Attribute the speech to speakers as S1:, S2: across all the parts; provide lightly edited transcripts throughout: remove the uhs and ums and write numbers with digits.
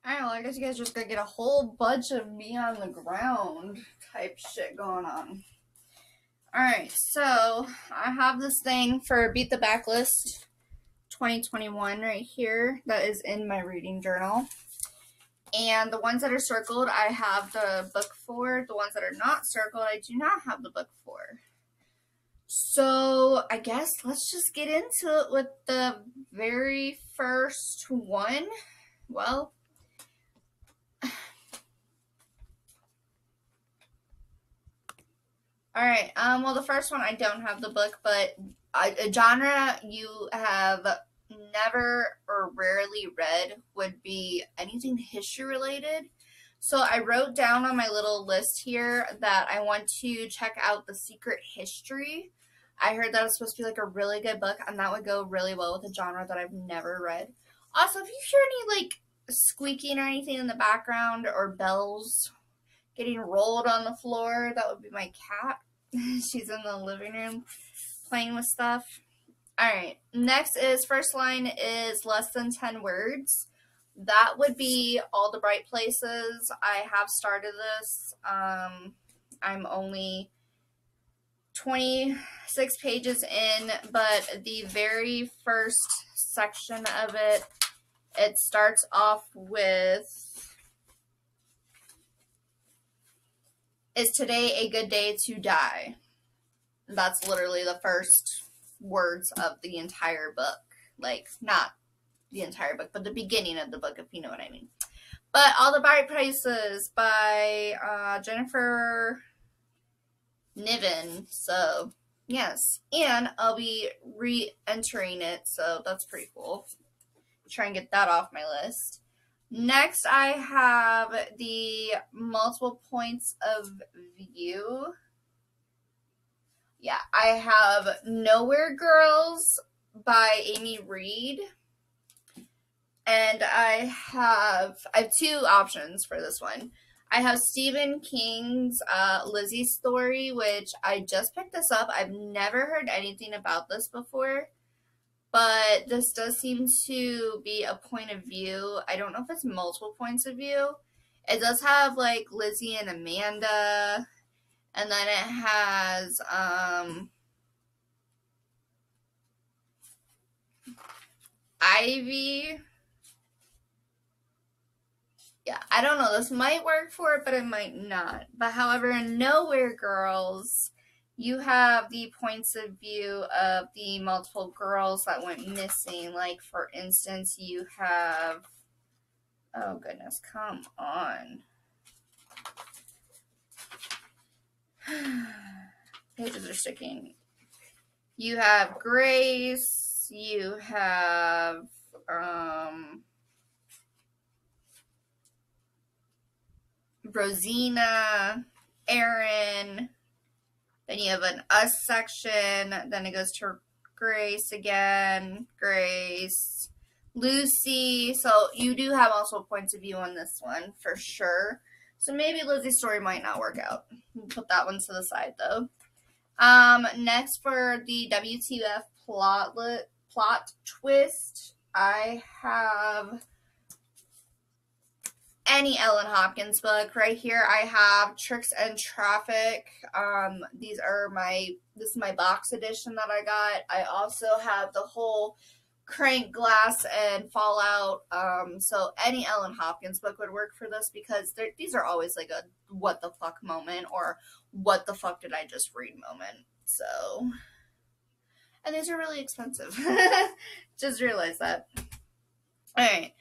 S1: I don't know, I guess you guys are just gonna get a whole bunch of me on the ground type shit going on. Alright, so I have this thing for Beat the Backlist 2021 right here that is in my reading journal. And the ones that are circled, I have the book for. The ones that are not circled, I do not have the book for. So I guess let's just get into it with the very first one. Well, alright, well the first one I don't have the book, but a genre you have never or rarely read would be anything history related. So I wrote down on my little list here that I want to check out The Secret History. I heard that it's supposed to be like a really good book, and that would go really well with a genre that I've never read. Also, if you hear any like squeaking or anything in the background or bells getting rolled on the floor, that would be my cat. She's in the living room playing with stuff. Alright, next is, first line is less than 10 words. That would be All the Bright Places. I have started this. I'm only 26 pages in, but the very first section of it, it starts off with, "Is today a good day to die?" That's literally the first words of the entire book. Like, not the entire book, but the beginning of the book, if you know what I mean. But All the Bright Places by Jennifer Niven. So, yes. And I'll be re-entering it, so that's pretty cool. Try and get that off my list. Next, I have the Multiple Points of View. Yeah, I have Nowhere Girls by Amy Reed. And I have two options for this one. I have Stephen King's Lizzie story, which I just picked this up. I've never heard anything about this before, but this does seem to be a point of view. I don't know if it's multiple points of view. It does have like Lizzie and Amanda, and then it has Ivy. Yeah, I don't know. This might work for it, but it might not. But however, in Nowhere Girls, you have the points of view of the multiple girls that went missing. Like, for instance, you have... Oh, goodness. Come on. Pages are sticking. You have Grace. You have... Rosina, Aaron, then you have an us section, then it goes to Grace again, Grace, Lucy. So you do have also points of view on this one for sure. So maybe Lizzie's story might not work out. Put that one to the side though. Next for the WTF plot twist, I have any Ellen Hopkins book. Right here I have Tricks and Traffic. This is my box edition that I got. I also have the whole Crank, Glass, and Fallout. So any Ellen Hopkins book would work for this, because these are always like a what the fuck moment, or what the fuck did I just read moment. So, and these are really expensive. Just realized that. Alright.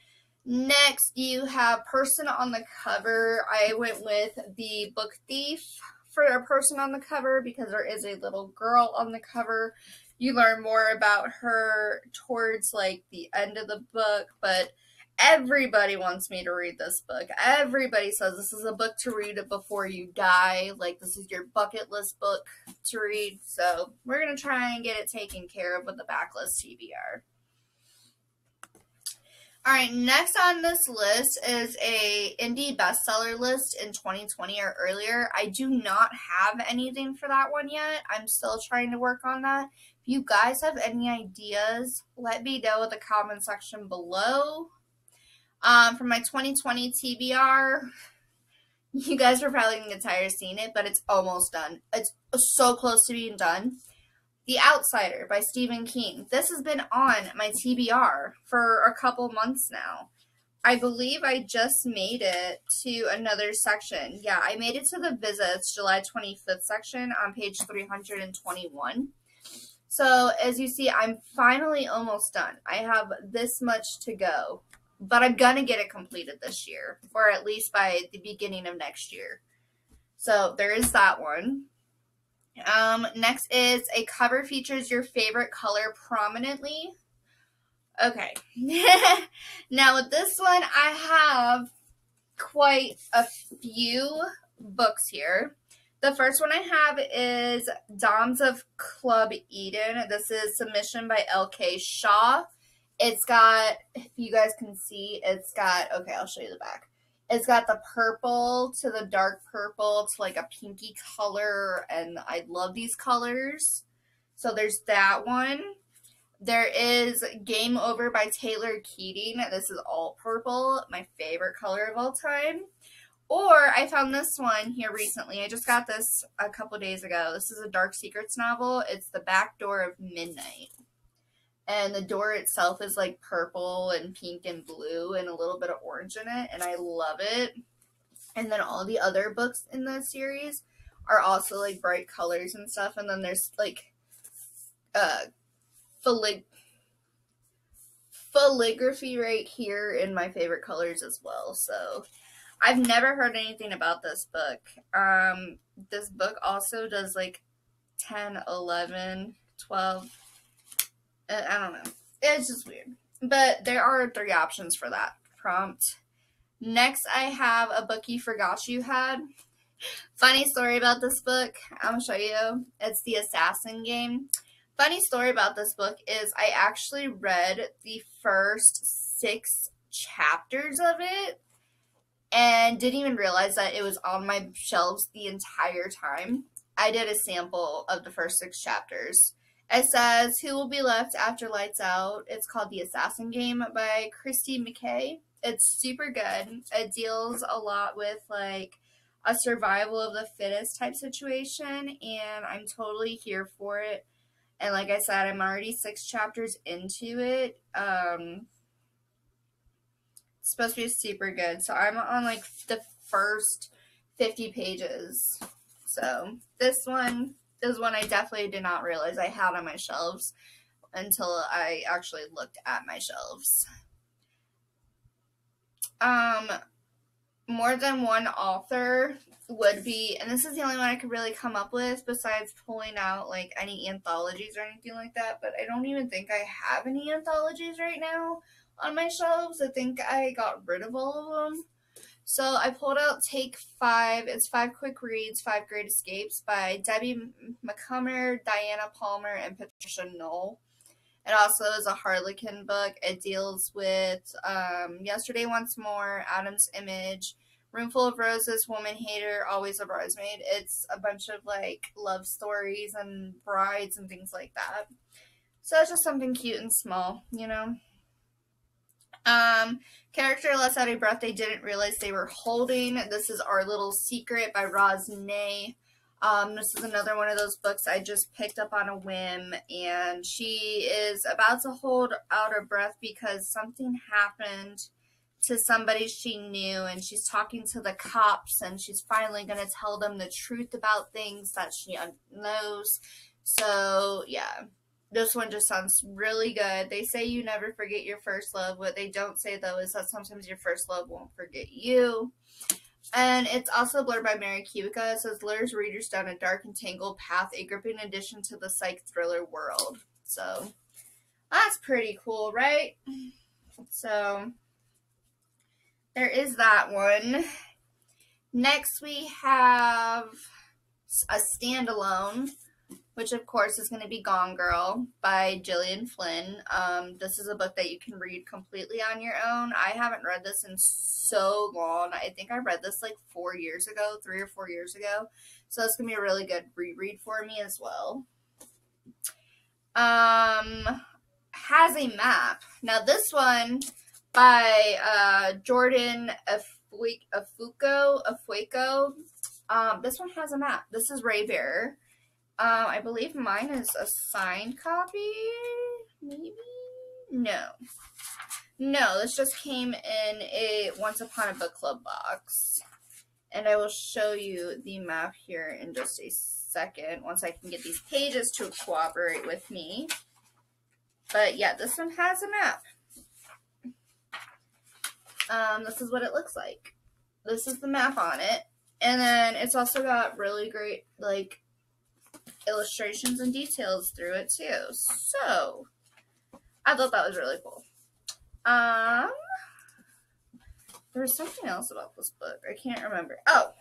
S1: Next, you have Person on the Cover. I went with the Book Thief for a person on the cover because there is a little girl on the cover. You learn more about her towards like the end of the book, but everybody wants me to read this book. Everybody says this is a book to read before you die. Like, this is your bucket list book to read. So we're going to try and get it taken care of with the Backlist TBR. Alright, next on this list is a indie bestseller list in 2020 or earlier. I do not have anything for that one yet. I'm still trying to work on that. If you guys have any ideas, let me know in the comment section below. From my 2020 TBR, you guys are probably going to get tired of seeing it, but it's almost done. It's so close to being done. The Outsider by Stephen King. This has been on my TBR for a couple months now. I believe I just made it to another section. Yeah, I made it to the Visits July 25th section on page 321. So, as you see, I'm finally almost done. I have this much to go. But I'm going to get it completed this year. Or at least by the beginning of next year. So, there is that one. Next is a cover features your favorite color prominently. Okay. Now with this one, I have quite a few books here. The first one I have is Dawns of Club Eden. This is submission by L.K. Shaw. It's got, if you guys can see, it's got, okay, I'll show you the back. It's got the purple to the dark purple to like a pinky color, and I love these colors. So there's that one. There is Game Over by Taylor Keating. This is all purple, my favorite color of all time. Or I found this one here recently. I just got this a couple days ago. This is a Dark Secrets novel. It's The Backdoor of Midnight. And the door itself is like purple and pink and blue and a little bit of orange in it. And I love it. And then all the other books in the series are also like bright colors and stuff. And then there's like filigraphy right here in my favorite colors as well. So I've never heard anything about this book. This book also does like 10, 11, 12. I don't know. It's just weird. But there are 3 options for that prompt. Next, I have A Book You Forgot You Had. Funny story about this book. I'll show you. It's The Assassin Game. Funny story about this book is I actually read the first 6 chapters of it and didn't even realize that it was on my shelves the entire time. I did a sample of the first 6 chapters. It says, Who Will Be Left After Lights Out? It's called The Assassin Game by Christy McKay. It's super good. It deals a lot with, like, a survival of the fittest type situation, and I'm totally here for it. And like I said, I'm already 6 chapters into it. It's supposed to be super good. So I'm on, like, the first 50 pages. So this one is one I definitely did not realize I had on my shelves until I actually looked at my shelves. More Than One Author would be, and this is the only one I could really come up with besides pulling out like any anthologies or anything like that, but I don't even think I have any anthologies right now on my shelves. I think I got rid of all of them. So I pulled out Take 5. It's 5 quick reads, 5 great escapes by Debbie McCummer, Diana Palmer, and Patricia Knoll. It also is a Harlequin book. It deals with Yesterday Once More, Adam's Image, Roomful of Roses, Woman Hater, Always a Bridesmaid. It's a bunch of like love stories and brides and things like that. So it's just something cute and small, you know. Character Less Out of Breath They Didn't Realize They Were Holding. This is Our Little Secret by Rossi. This is another one of those books I just picked up on a whim, and she is about to hold out her breath because something happened to somebody she knew, and she's talking to the cops, and she's finally going to tell them the truth about things that she knows. So, yeah. This one just sounds really good. They say you never forget your first love. What they don't say, though, is that sometimes your first love won't forget you. And it's also blurred by Mary Kubica. It says, lures readers down a dark and tangled path, a gripping addition to the psych thriller world. So, that's pretty cool, right? So, there is that one. Next, we have a standalone, which of course is going to be Gone Girl by Jillian Flynn. This is a book that you can read completely on your own. I haven't read this in so long. I think I read this like 4 years ago, 3 or 4 years ago. So it's going to be a really good reread for me as well. Has a map. Now this one by Jordan Afueko. This one has a map. This is Raybearer. I believe mine is a signed copy. Maybe? No. No, this just came in a Once Upon a Book Club box. And I will show you the map here in just a second once I can get these pages to cooperate with me. But yeah, this one has a map. This is what it looks like. This is the map on it. And then it's also got really great, like, illustrations and details through it, too. So, I thought that was really cool. There was something else about this book. I can't remember. Oh,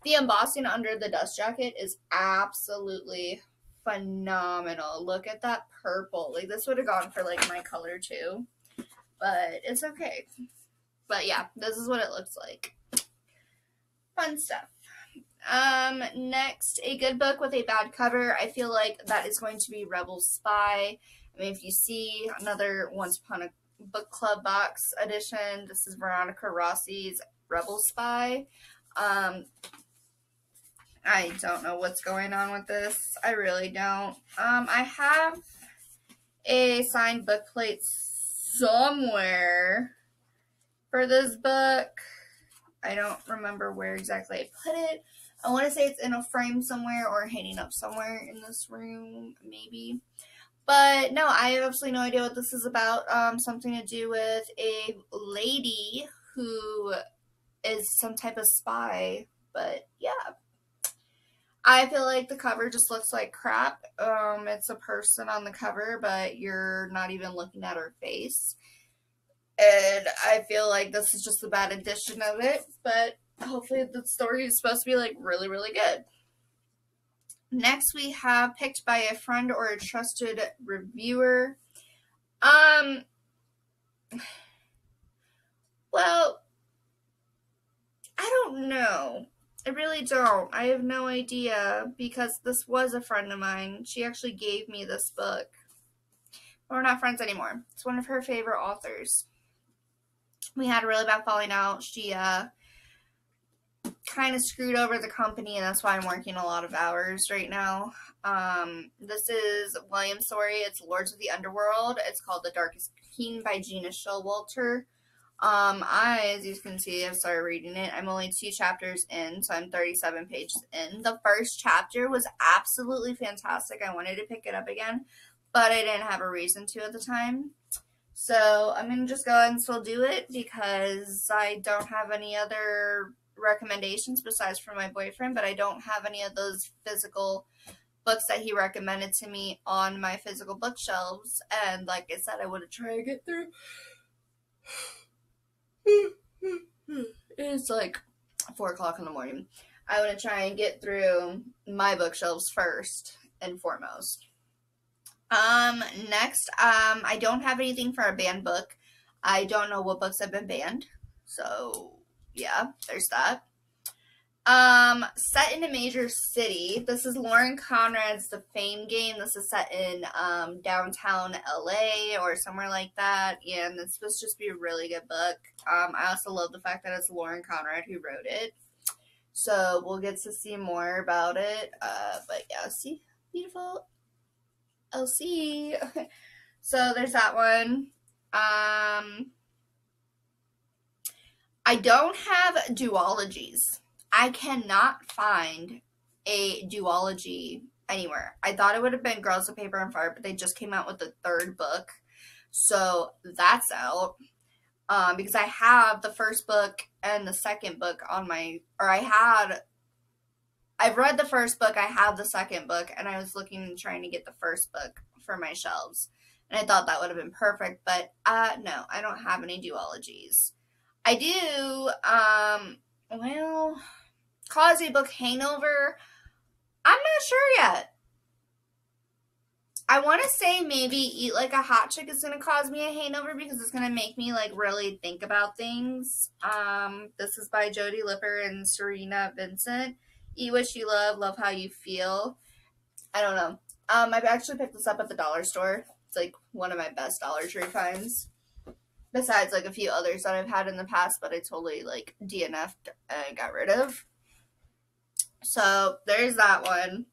S1: the embossing under the dust jacket is absolutely phenomenal. Look at that purple. Like, this would have gone for, like, my color, too. But it's okay. But, yeah, this is what it looks like. Fun stuff. Next, a good book with a bad cover. I feel like that is going to be Rebel Spy. I mean, if you see another Once Upon a Book Club box edition, this is Veronica Rossi's Rebel Spy. I don't know what's going on with this. I really don't. I have a signed book plate somewhere for this book. I don't remember where exactly I put it. I want to say it's in a frame somewhere or hanging up somewhere in this room, maybe. But no, I have absolutely no idea what this is about. Something to do with a lady who is some type of spy. But yeah. I feel like the cover just looks like crap. It's a person on the cover, but you're not even looking at her face. And I feel like this is just a bad edition of it, but hopefully the story is supposed to be, like, really, really good. Next, we have Picked by a Friend or a Trusted Reviewer. Well, I don't know. I really don't. I have no idea, because this was a friend of mine. She actually gave me this book. We're not friends anymore. It's one of her favorite authors. We had a really bad falling out. She kind of screwed over the company, and that's why I'm working a lot of hours right now. This is William's story. It's Lords of the Underworld. It's called The Darkest Queen by Gina Showalter. As you can see, I've started reading it. I'm only 2 chapters in, so I'm 37 pages in. The first chapter was absolutely fantastic. I wanted to pick it up again, but I didn't have a reason to at the time. So I'm going to just go ahead and still do it because I don't have any other recommendations besides from my boyfriend, but I don't have any of those physical books that he recommended to me on my physical bookshelves. And like I said, I want to try and get through. It's like 4 o'clock in the morning. I want to try and get through my bookshelves first and foremost. Next, I don't have anything for a banned book. I don't know what books have been banned. So, yeah, there's that. Set in a major city. This is Lauren Conrad's The Fame Game. This is set in, downtown LA or somewhere like that. And it's supposed to just be a really good book. I also love the fact that it's Lauren Conrad who wrote it. So, we'll get to see more about it. But yeah, see? Beautiful. LC. So there's that one. I don't have duologies. I cannot find a duology anywhere. I thought it would have been Girls of Paper and Fire, but they just came out with the 3rd book. So that's out. Because I have the 1st book and the 2nd book on my, I've read the 1st book, I have the 2nd book, and I was looking and trying to get the 1st book for my shelves. And I thought that would have been perfect, but no, I don't have any duologies. I do, well, Cosby book Hangover, I'm not sure yet. I want to say maybe Eat Like a Hot Chick is going to cause me a hangover because it's going to make me, like, really think about things. This is by Jody Lipper and Serena Vincent. Eat What You Love, Love How You Feel. I don't know. I've actually picked this up at the dollar store. It's like one of my best Dollar Tree finds. besides like a few others that I've had in the past, but I totally like DNF'd and got rid of. So there's that one.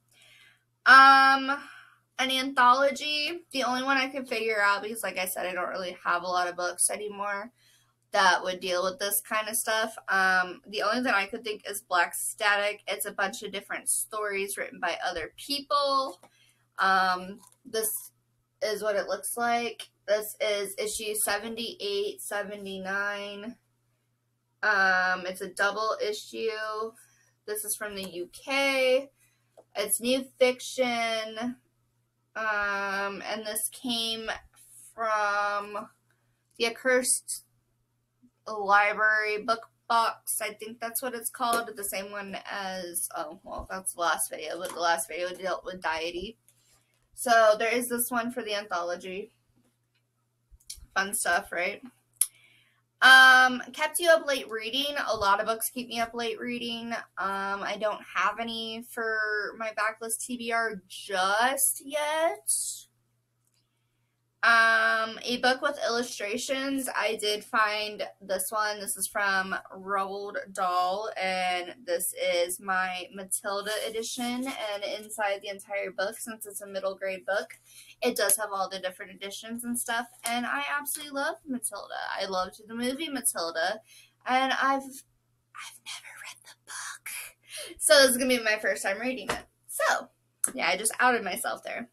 S1: An anthology, the only one I could figure out, because like I said, I don't really have a lot of books anymore that would deal with this kind of stuff. The only thing I could think is Black Static. It's a bunch of different stories written by other people. This is what it looks like. This is issue 78, 79. It's a double issue. This is from the UK. It's new fiction. And this came from the Accursed Library book box. I think that's what it's called. The same one as, oh, well, that's the last video, but the last video dealt with deity. So there is this one for the anthology. Fun stuff, right? Kept you up late reading. A lot of books keep me up late reading. I don't have any for my backlist TBR just yet. A book with illustrations. I did find this one. This is from Roald Dahl, and this is my Matilda edition. And inside the entire book, since it's a middle grade book, it does have all the different editions and stuff. And I absolutely love Matilda. I loved the movie Matilda, and I've never read the book, so this is gonna be my first time reading it. So yeah, I just outed myself there.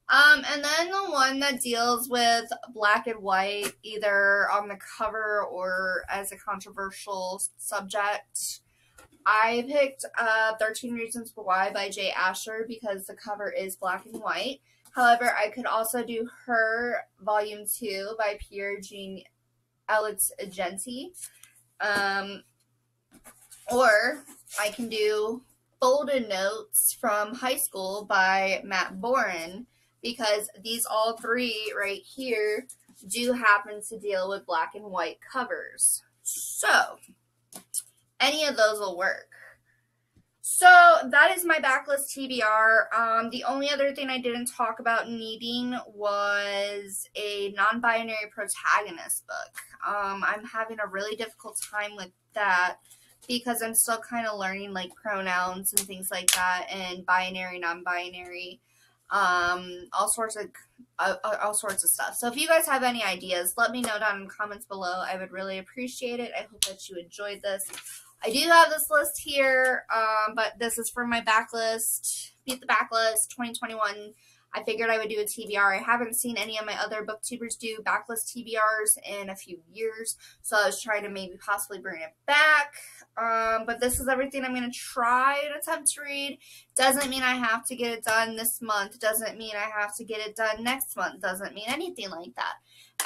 S1: And then the one that deals with black and white, either on the cover or as a controversial subject. I picked 13 Reasons Why by Jay Asher because the cover is black and white. However, I could also do Her Volume 2 by Pierre Jean Alexigenti. Or I can do Folded Notes from High School by Matt Boren, because these all three right here do happen to deal with black and white covers. So, any of those will work. So, that is my backlist TBR. The only other thing I didn't talk about needing was a non-binary protagonist book. I'm having a really difficult time with that because I'm still kind of learning like pronouns and things like that, and binary, non-binary. All sorts of stuff. So if you guys have any ideas, let me know down in the comments below. I would really appreciate it. I hope that you enjoyed this. I do have this list here, but this is for my backlist, Beat the Backlist 2021. I figured I would do a TBR. I haven't seen any of my other booktubers do backlist TBRs in a few years, so I was trying to maybe possibly bring it back. But this is everything I'm going to try and attempt to read. Doesn't mean I have to get it done this month. Doesn't mean I have to get it done next month. Doesn't mean anything like that.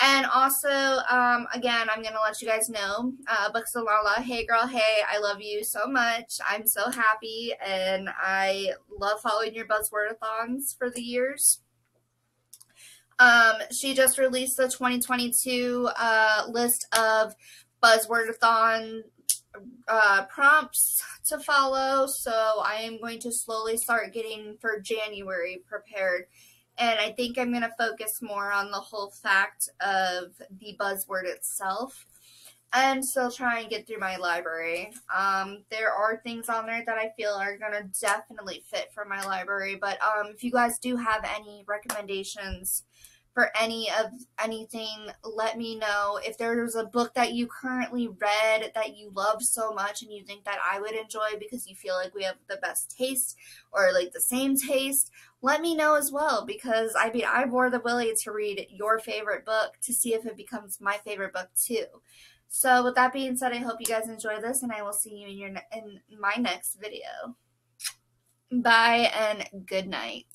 S1: And also, again, I'm going to let you guys know, Books of Lala, hey girl, hey, I love you so much. I'm so happy, and I love following your buzzword-a-thons for the years. She just released the 2022 list of buzzword-a-thon prompts to follow, so I am going to slowly start getting for January prepared. And I think I'm going to focus more on the whole fact of the buzzword itself and still try and get through my library. There are things on there that I feel are going to definitely fit for my library. But if you guys do have any recommendations for anything, let me know. If there's a book that you currently read that you love so much and you think that I would enjoy because you feel like we have the best taste or like the same taste, let me know as well, because I mean, I'm more than willing to read your favorite book to see if it becomes my favorite book too. So with that being said, I hope you guys enjoy this, and I will see you in my next video. Bye and good night.